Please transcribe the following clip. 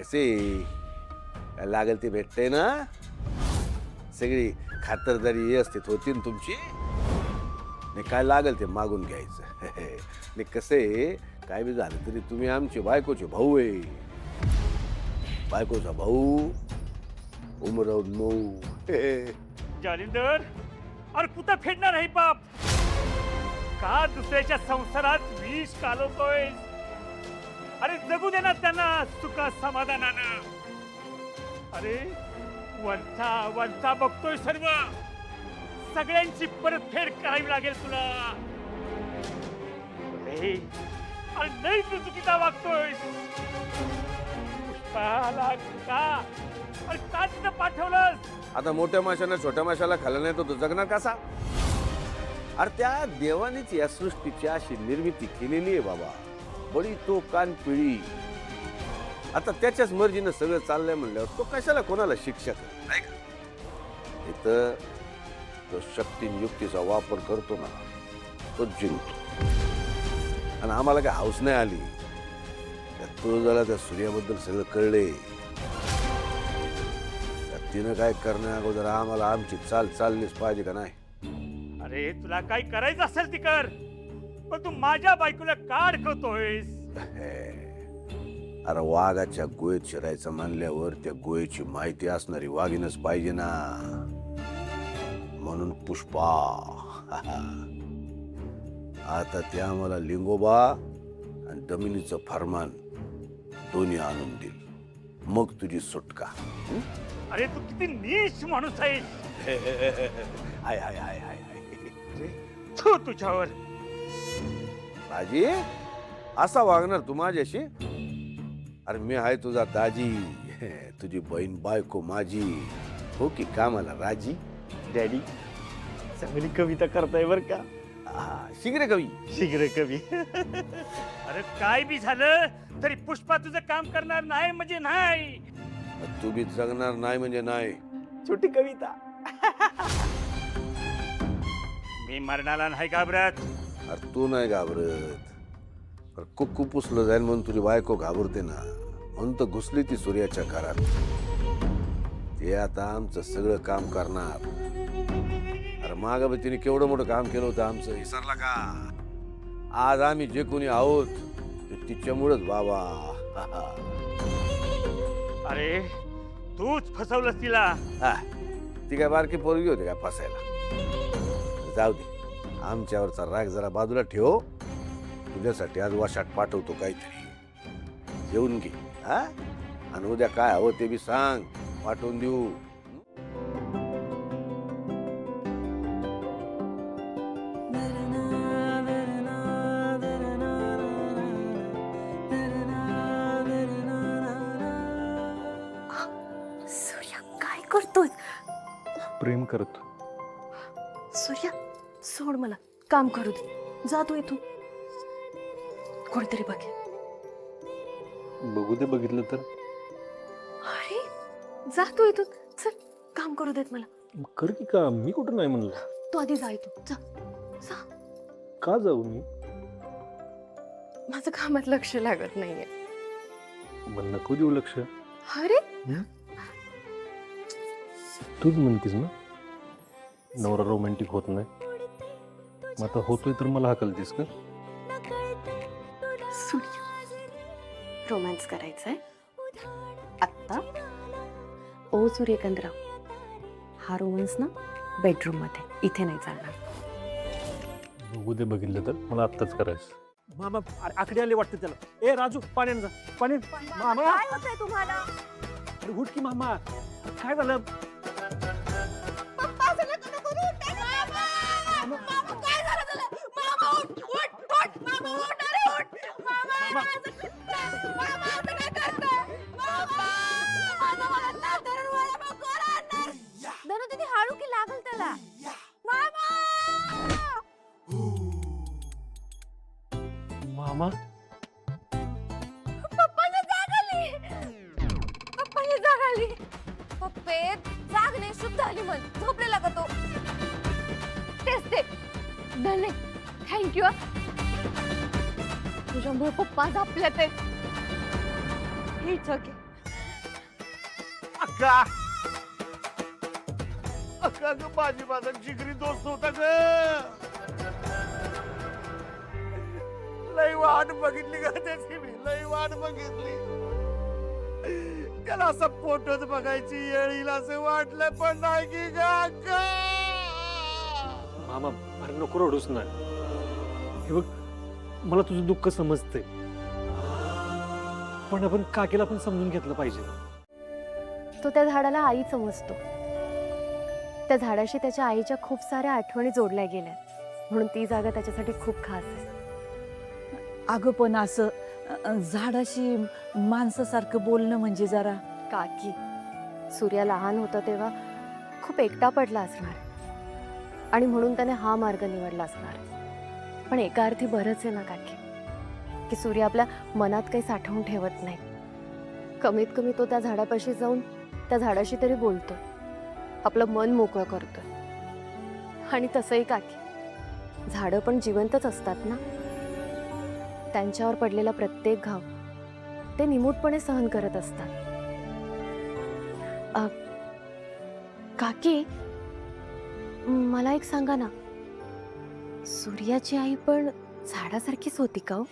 कसे काय लागेल ते भेटते ना, सगळी खातरदारी व्यवस्थित होती ना तुमची. नाही काय लागेल ते मागून घ्यायचं. नाही कसे काय बी झालं तरी तुम्ही आमचे बायकोचे भाऊ आहे. बायकोचा भाऊ उमराव मऊ. जालिंदर, अरे कुठं फेडणार आहे बाप? का दुसऱ्याच्या संसारात विष कालवतोय? अरे जगू दे ना त्यांना सुखा समाधानानं. अरे वरचा वरचा बघतोय सर्व, सगळ्यांची परतफेड करावी लागेल तुला. अरे नाही तू चुकीचा वागतोय. पुष्पाला का अरे का तिथं पाठवलंस? आता मोठ्या माशाने छोट्या माशाला खाल्लं नाही तर तो जगणार कसा? अरे त्या देवानेच या सृष्टीची अशी निर्मिती केलेली आहे बाबा. बळी तो कान पिळी. आता त्याच्याच मर्जीनं सगळं चाललंय म्हणल्यावर तो कशाला कोणाला शिक्षा कर, नाही का? इथं तो शक्ती युक्तीचा वापर करतो ना, तो जिंकतो. आणि आम्हाला काय हौस नाही आली. त्या तुळजाला त्या सूर्याबद्दल सगळं कळले. तिनं काय करण्या अगोदर आम्हाला आमची चाल चाललीच पाहिजे का नाही? अरे तुला काय करायचं असेल ती कर, पण तू माझ्या बायकोला का अडकवतोयस? अरे वाघाच्या गोळीत शिरायचं म्हणल्यावर त्या गोळीची माहिती असणारी वाघीनच पाहिजे ना. म्हणून पुष्पा आता ते आम्हाला लिंगोबा आणि दमिनीचं फरमान दोन्ही आणून देईल. मग तुझी सुटका. अरे तू किती नीच माणूस आहेस. हाय हाय हाय हाय हाय. तू तुझ्यावर दाजी असा वागणार तू माझ्याशी? अरे मी आहे तुझा दाजी, तुझी बहीण बायको माझी. हो की कामाला राजी? डॅडी चांगली कविता करताय बर का? शीघ्र कवी. शीघ्र कवी. अरे काय बी झालं तरी पुष्पा तुझं काम करणार नाही म्हणजे नाही. तू बी जगणार नाही म्हणजे नाही. छोटी कविता. मी मरणाला नाही घाबरत. अरे तू नाही घाबरत. अरे कुक्कू पुसलं जाईल म्हणून तुझी बायको घाबरते ना, म्हणून तर घुसली ती सूर्याच्या घरात. ते आता आमचं सगळं काम करणार. अरे माग तिने केवढं मोठं काम केलं होतं आमचं, विसरला का? आज आम्ही जे कोणी आहोत ते तिच्यामुळेच बाबा. अरे तूच फसवलंस तिला. ती काय बारकी पोरगी होती काय फसायला? जाऊ दे, आमच्यावरचा राग जरा बाजूला ठेव. तुझ्यासाठी आज वाशाट पाठवतो काहीतरी, जेवून घे. आणि उद्या काय हवं ते बी सांग, पाठवून देऊ. सूर्या काय करतोय? प्रेम करतो. सूर्या सोड मला, काम करू दे. जातो इथून. कोणतरी बघे. बघू दे, बघितलं तर. अरे जातो इथून. चल काम करू देत मला. कर की काम, मी कुठं नाही म्हणलं. तू आधी जा इथून. जा जा. का जाऊ मी? माझं कामात लक्ष लागत नाहीये. मग नको देऊ लक्ष. अरे तूच म्हणतीस ना नवरा रोमॅन्टिक होत नाही. मग आता होतोय तर मला हाकलतीस का? सूर्या रोमॅन्स करायचंय आत्ता? ओ सूर्यकांतराव, हा रोमॅन्स ना बेडरूम मध्ये, इथे नाही चालणार. बघू दे, बघितलं तर मला आत्ताच करायचं. मामा आकडे आले वाटतं त्याला. ए राजू पाण्यानं जा. पाणी. मामा काय होतंय तुम्हाला? अरे उठ की मामा. काय झालं? हळू की लागल त्याला. मामा पप्पाला जाग आली. पप्पाला जाग आली. पप्पे जाग नाही, शुद्ध आली. मन झोपलेला का तो? तेच ते. नाही थँक्यू. तुझ्यामुळे पप्पा झोपले ते. It's okay. का अगं माझी माझा जिगरी दोस्त होता ग लई वाट बघितली ग त्याची मी लई वाट बघितली त्याला असं फोटोच बघायची येळ येईल असं वाटलं पण नाही की ग अक्का. मामा अरे नको रडूस ना. हे बघ मला तुझं दुःख समजतंय, पण आपण काकीला पण समजून घेतलं पाहिजे. तो त्या झाडाला आई समजतो. त्या झाडाशी त्याच्या आईच्या खूप साऱ्या आठवणी जोडल्या गेल्या, म्हणून ती जागा त्याच्यासाठी खूप खास आहे. अगं पण असं झाडाशी माणसासारखं बोलणं म्हणजे जरा. काकी, सूर्या लहान होता तेव्हा खूप एकटा पडला असणार आणि म्हणून त्याने हा मार्ग निवडला असणार. पण एका अर्थी बरंच आहे ना काकी, की सूर्य आपल्या मनात काही साठवून ठेवत नाही. कमीत कमी तो त्या झाडापाशी जाऊन त्या झाडाशी तरी बोलतो, आपलं मन मोकळं करतोय. आणि तसंही काकी, झाडं पण जिवंतच असतात ना. त्यांच्यावर पडलेला प्रत्येक घाव ते निमूटपणे सहन करत असतात. काकी, मला एक सांगा ना, सूर्याची आई पण झाडासारखीच होती का हो?